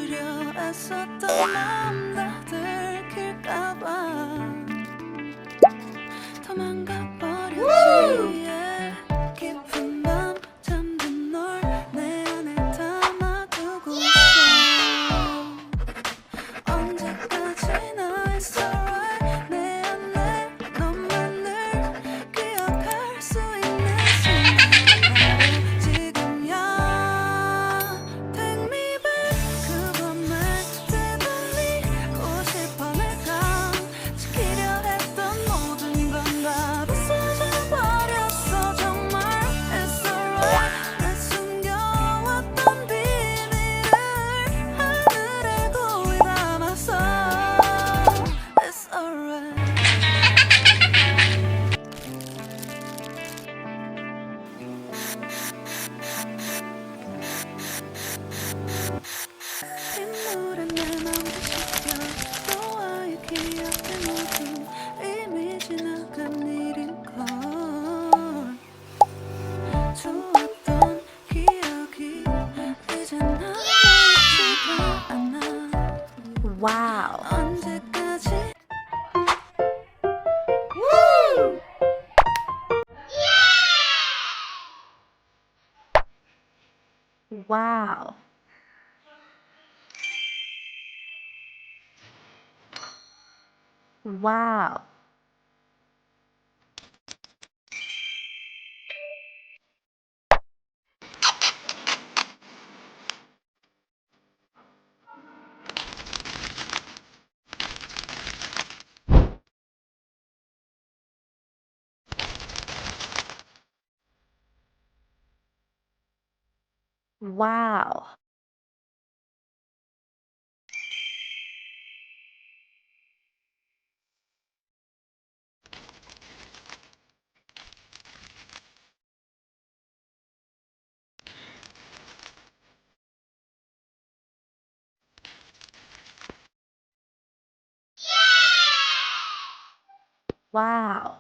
감추려 애썼던 마음 다 들킬까봐 도망가 버렸지. 깊은 밤 잠든 널 내 안에 담아두고 있어. 언제까지나 it's alright. 내 안에 너만을 기억할 수 있는 순간 바로 지금이야. Take me back. 그 밤에 되돌리고 싶어. 내가 지키려 했던 모든 건 다 부서져 버렸어. 정말 it's alright. 내 숨겨왔던 비밀을 하늘에 고이 담았어. It's alright. 빗물에 내 맘을 씻겨. 너와의 기억들 모두 이미 지나간 일인걸. 좋았던 기억이 이제 남아있지가 않아. Wow. 언제까지 Wow. Wow. Wow. Wow.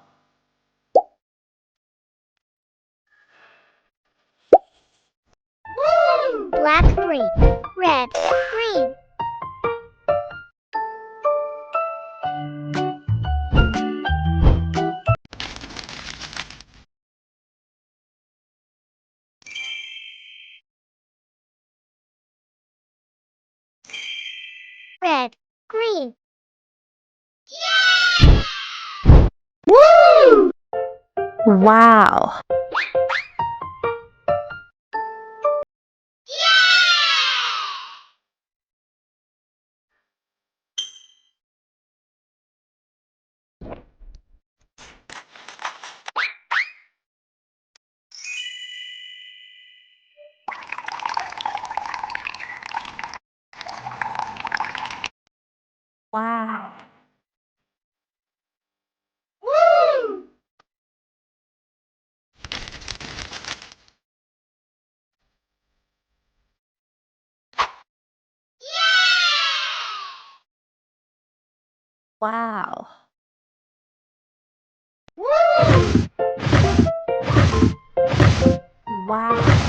Black, green, red, green. Red, green. Wow. Wow. Wow. Wow.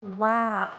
Wow.